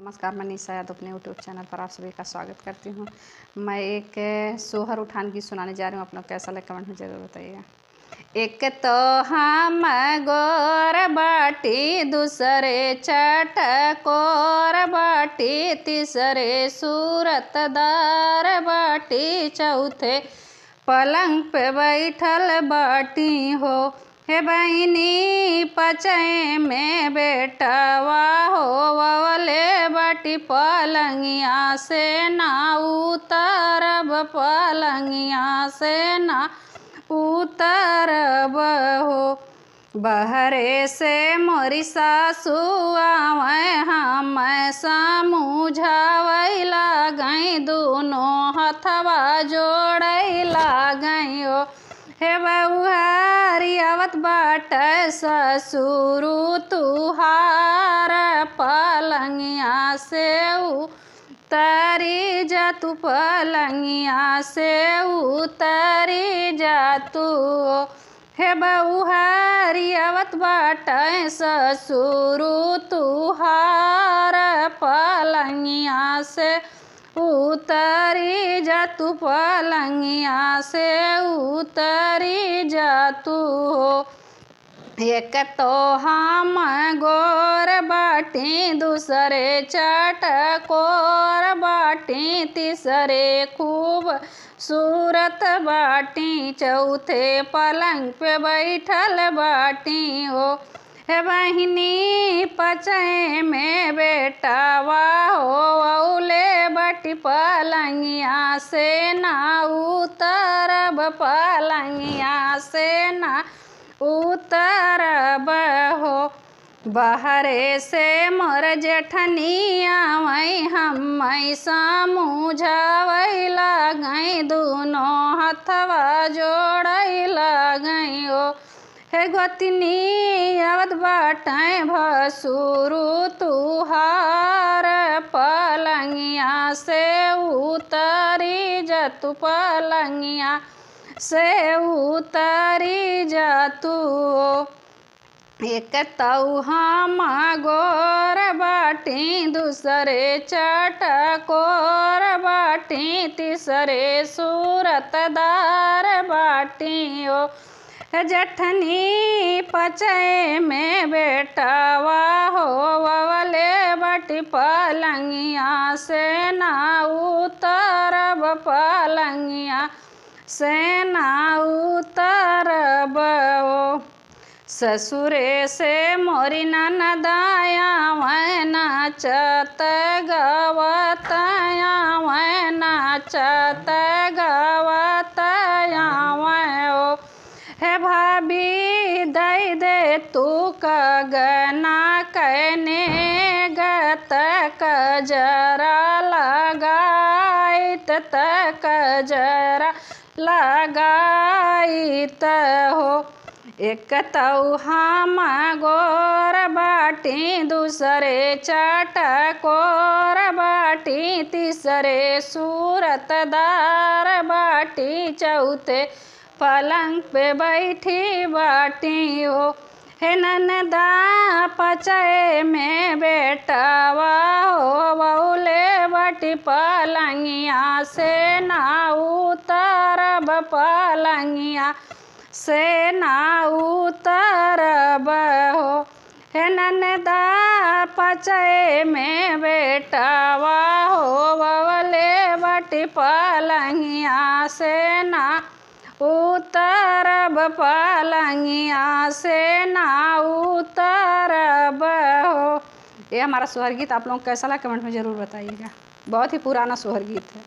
नमस्कार, मैं निशा यादव अपने यूट्यूब चैनल पर आप सभी का स्वागत करती हूँ। मैं एक सोहर उठान गीत सुनाने जा रही हूँ। आप लोग कैसा लगे कमेंट में ज़रूर बताइएगा। एक तो हम गोर बाटी, दूसरे चटकोर बाटी, तीसरे सूरतदार बाटी, चौथे पलंग पे बैठल बाटी हो। हे बहिनी पचय में बेटवा हो, वले बाटी पलंगिया से ना उतरब, पलंगिया से ना उतरब हो। बहरे से मोरी सासु आवे, हम समझावै लागई, दोनों हथवा जोड़ै लागई हो। हे बहुहारी आवत बाट ससुर तुहार, पलंगिया से उतरी जा तू, पलंगिया से उतरी जा तू। हे बहुहारी आवत बाट ससुर तुहार, पलंगिया से उतरी जा तू, पलंगिया से उतरी जा तू। एक तो हम गोर बाटी, दूसरे चटकोर बाटी, तीसरे खूब सूरत बाटी, चौथे पलंग पे बैठल बाटी हो। हे बहिनी पचय में बेटवा हो, औले बाटी पलंगिया से ना उतरब, पलंगिया से ना उतरब हो। बहरे से मोर जेठनिया वै, हम समझावै लागई, दोनों हथवा जोड़ै लागई हो। हे गोतनी आवत बाटै भसुर तुहार, पलंगिया से उतरी जा तू, पलंगिया से उतरी जा तू। एक तो हम गोर बाटी, दूसरे चटकोर बाटी, तीसरे सूरतदार बाटी हो। जेठनी पचय में बेटवा हो, वले बाटी पलंगिया से ना उतरब, पलंगिया से ना उतरब हो। ससुरे से मोरी ननदाया वै, नाचत गवतया वै, नाचत गवतया वै ओ। हे भाभी दई दे तू कगना कहने गत, कजरा लगाइत कजरा लगाइत हो। एक तो हम गोर बाटी, दूसरे चटकोर बाटी, तीसरे सूरतदार बाटी, चौथे पलंग पे बैठी बाटी हो। हे ननदा पचय में बेटवा हो, बौले बाटी पलंगिया से ना उतरब, पलंगिया से ना उतरब हो। हे ननदा पचय में बेटवा हो, बौले बाटी पलंगिया से ना उतरब, पलंगिया से ना उतरब हो। ये हमारा सोहर गीत आप लोगों को कैसा लगा कमेंट में ज़रूर बताइएगा। बहुत ही पुराना सोहर गीत है।